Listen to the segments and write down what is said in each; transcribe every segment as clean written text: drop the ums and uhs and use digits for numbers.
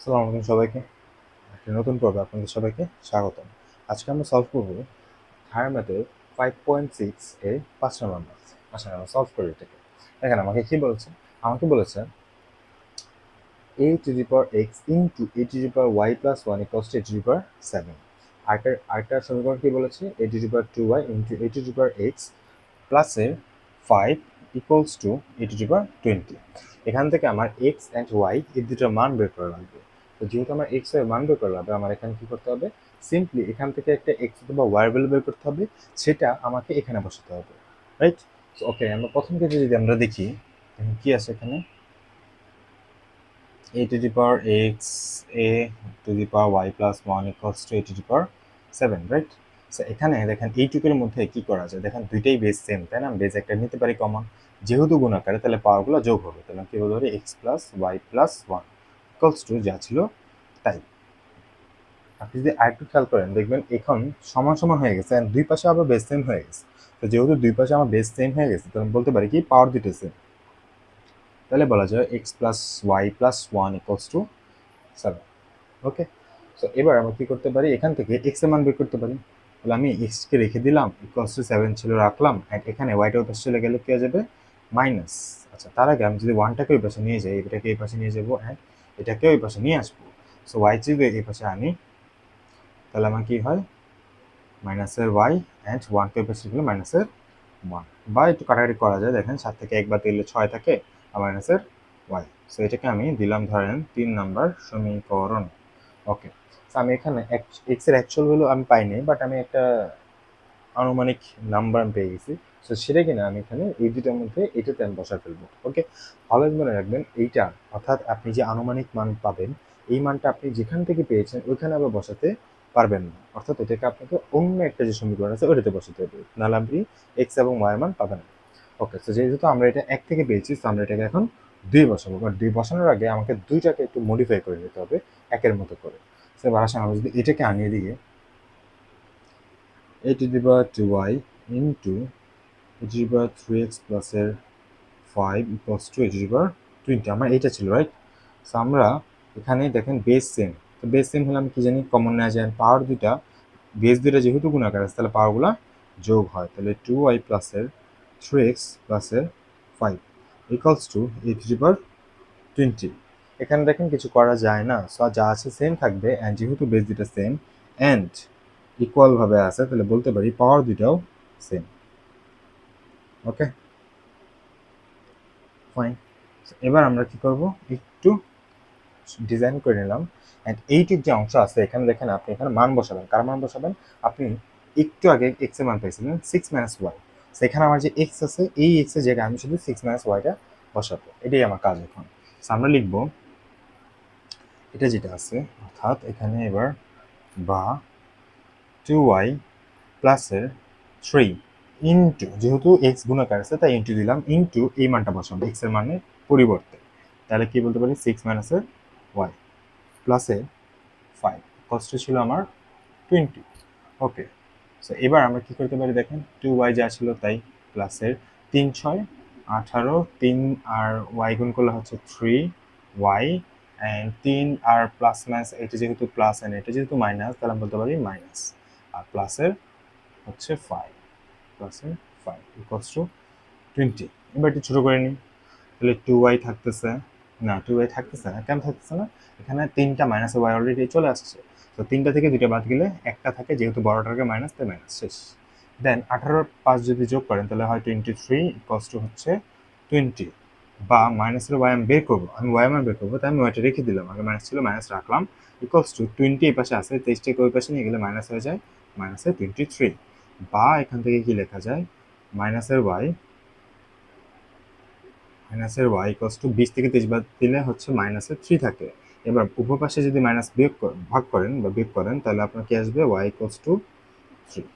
আসসালামু আলাইকুম সবাইকে। একটা নতুন পর্বে আপনাদের সবাইকে স্বাগতম। আজকে আমরা সলভ করব হায়ার ম্যাথের 5.6 এর 5 নম্বর ম্যাথ। আচ্ছা, আমরা সলভ করি এটাকে। দেখেন আমাকে কি বলেছে? আমাকে বলেছে a to the power x into a to the power y plus 1 equals to a to the power 7। আরেকটা সমীকরণ কি বলেছে? a to the power 2y into a to the power x plus এর 5 equals to a to the power 20। এখান থেকে আমার x and y এর দুটোর মান বের করা লাগবে। তো যেহেতু আমার x এর মান বের করা লাগবে, আমার এখানে কি করতে হবে? সিম্পলি এখান থেকে একটা x অথবা y এর ভ্যালু বের করতে হবে, সেটা আমাকে এখানে বসাতে হবে, রাইট? ওকে, আমরা প্রথম ক্ষেত্রে যদি আমরা দেখি কি আছে এখানে, a to the power x a to the power y plus 1 equals to a to the power 7, right? So এখানে দেখেন এইটুকুর মধ্যে কি করা যায়, দেখেন দুইটাই বেস সেম, তাই না? বেস একটা নিতে পারি কমন, যেহেতু গুণাকারে তাহলে পাওয়ারগুলো যোগ হবে, তাহলে কি বলতে পারি X plus Y plus 1 equals to যা ছিল তাই। আপনি যদি আরেকটু খেয়াল করেন দেখবেন এখন সমান সমান হয়ে গেছে, দুই পাশে আবার বেস সেম হয়ে গেছে। তো যেহেতু দুই পাশে আমার বেস সেম হয়ে গেছে, তাহলে বলতে পারি কি পাওয়ার দুটো সেম, তাহলে বলা যায় X plus Y plus 1 equals to 7। Okay, so এবার আমরা কি করতে পারি, এখান থেকে এক্স এর মান বের করতে পারি। তাহলে আমি এক্স কে রেখে দিলাম, ইকুয়ালস টু 7 ছিল রাখলাম, অ্যান্ড এখানে ওয়াইটা ওই পাশে চলে গেলে কি হয়ে যাবে? মাইনাস। আচ্ছা, তার আগে আমি যদি ওয়ানটাকে ওই পাশে নিয়ে যাই, এটাকে এই পাশে নিয়ে যাবো অ্যান্ড এটাকে ওই পাশে নিয়ে আসবো। সো ওয়াই যদি এই পাশে আনি, তাহলে আমার কি হয়? মাইনাসের ওয়াই অ্যান্ড ওয়ানকে ওই পাশে গেলে মাইনাসের ওয়ান, বা একটু কাটাকাটি করা যায়। দেখেন 7 থেকে একবার দিলে 6 থাকে, আর মাইনাসের ওয়াই। সো এটাকে আমি দিলাম ধরেন 3 নম্বর সমীকরণ। ওকে, আমি এখানে এক্স এর অ্যাকচুয়াল ভ্যালু আমি পাইনি, বাট আমি একটা আনুমানিক নাম্বার আমি পেয়ে গেছি। সো সেটা কিনা আমি এখানে এই দুটার মধ্যে এটাতে আমি বসা ফেলবো। ওকে, ভালো মনে রাখবেন এইটা, অর্থাৎ আপনি যে আনুমানিক মান পাবেন, এই মানটা আপনি যেখান থেকে পেয়েছেন ওইখানে আবার বসাতে পারবেন না, অর্থাৎ এটাকে আপনাকে অন্য একটা যে সমীকরণ আছে ওইটাতে বসাতে হবে, নাহলে আপনি এক্স এবং ওয়াই মান পাবেন না। ওকে, তো যেহেতু আমরা এটা এক থেকে পেয়েছি, তো আমরা এটাকে এখন দুই বসাবো, বাট দুই বসানোর আগে আমাকে দুইটাকে একটু মডিফাই করে নিতে হবে একের মতো করে। সো এবার আসেন আমরা যদি এটাকে আনিয়ে দিয়ে a to the power 2y into a to the power 3x plus এর 5 equals to a to the power 20, আমার এইটা ছিল, রাইট? সো আমরা এখানে দেখেন বেস সেম, তো বেস সেম হলে আমি কি জানি কমন নেওয়া যায়, পাওয়ার দুইটা বেস দুইটা যেহেতু গুণাকার আছে, তাহলে পাওয়ারগুলো যোগ হয়, তাহলে 2y প্লাস এর 3x প্লাস এর 5 equals to a to the power 20। এখানে দেখেন কিছু করা যায় না, সো যা আছে সেম থাকবে, অ্যান্ড যেহেতু বেস দুটা সেম অ্যান্ড ইকুয়াল ভাবে আছে, তাহলে বলতে পারি পাওয়ার দুটাও সেম। ওকে, ফাইন। এবার আমরা কি করব, একটু ডিজাইন করে নিলাম, অ্যান্ড এইটির যে অংশ আছে এখানে দেখেন, আপনি এখানে মান বসাবেন। কার মান বসাবেন? আপনি একটু আগে এক্স এর মান পাইছিলেন 6 - 1, সেখানে আমার যে এক্স আছে এই এক্স এর জায়গায় আমি শুধু 6 - 1টা বসাবো, এটাই আমার কাজ এখন। আমরা লিখবো এটা যেটা আছে, অর্থাৎ এখানে এবার বা 2y প্লাসের 3 ইন্টু, যেহেতু এক্স গুণাকার আছে তাই ইন্টু দিলাম, ইন্টু এই মানটা বসাবো এক্স এর মানের পরিবর্তে, তাহলে কি বলতে পারি 6 - y প্লাসে 5 কষ্ট ছিল আমার 20। ওকে, সো এবার আমরা কি করতে পারি দেখেন, 2y যা ছিল তাই, প্লাসের 3 × 6 = 18, 3 আর y গুণ করলে হচ্ছে 3y, and 3 R plus minus, এটা যেহেতু প্লাস অ্যান্ড এটা যেহেতু মাইনাস, তাহলে আমি বলতে পারি মাইনাস, আর প্লাসের হচ্ছে 5, প্লাসের 5 ইকুয়ালস টু 20। এবার একটু ছোটো করে নিই, তাহলে 2y থাকতেছে না, 2y থাকতেছে না, কেন থাকতেছে না? এখানে 3টা মাইনাসে y অলরেডি চলে আসছে, তো 3টা থেকে 2টা বাদ গেলে একটা থাকে, যেহেতু বড়টাকে মাইনাস তাই মাইনাস, শেষ। দেন 18 আর 5 যদি যোগ করেন তাহলে হয় 23 ইকুয়ালস টু হচ্ছে 20, বা মাইনাসের y আমি বের করবো, আমি y মান বের করবো, তাই আমি ওয়াইটা রেখে দিলাম, আগে মাইনাস ছিল মাইনাস রাখলাম, ইকুয়ালস টু 20 এই পাশে আছে, 23টাকে ওই পাশে নিয়ে গেলে মাইনাস হয়ে যায়, মাইনাসে 23, বা এখান থেকে কি লেখা যায়, মাইনাসের y ইকুয়ালস টু 20 থেকে 23 বাদ দিলে হচ্ছে -3 থাকে। এবার উভয় পাশে যদি মাইনাস ভাগ করেন বা বিয়োগ করেন, তাহলে আপনার কি আসবে, y ইকুয়ালস টু 3।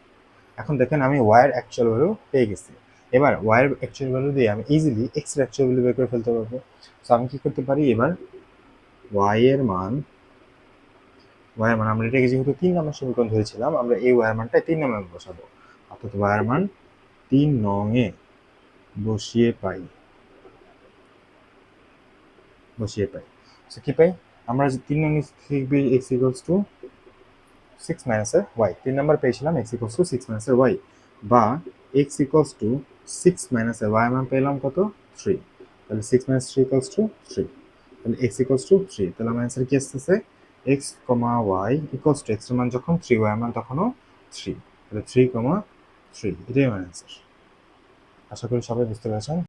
এখন দেখেন আমি y এর অ্যাকচুয়াল ভ্যালু পেয়ে গেছি। এবার y এর অ্যাকচুয়াল ভ্যালু দিয়ে আমি ইজিলি x এর অ্যাকচুয়াল ভ্যালু বের করে ফেলতে পারবো। সো আমি কি করতে পারি, এবার y এর মান আমরা এটাকে যেহেতু 3 নম্বর সমীকরণ ধরেছিলাম, আমরা এই y এর মানটা 3 নম্বরে বসাবো, অর্থাৎ y এর মান 3 নং এ বসিয়ে পাই। সো কি পাই, আমরা যে 3 নং লিখবি x equals to 6 minus Y, 3 number পেয়েছিলাম x equals to 6 minus Y, বা x equals to 6 minus Y আমরা পেলাম কত 3, তাহলে 6 মাইনাস 3 ইকুয়ালস টু 3, তাহলে x ইকুয়ালস টু 3, তাহলে আমার অ্যান্সার কি আসতেছে x, y equals to x এর মান যখন 3, y এর মান তখনও 3, তাহলে 3, 3 এটাই আমার অ্যান্সার। আশা করি সবাই বুঝতে পেরেছেন।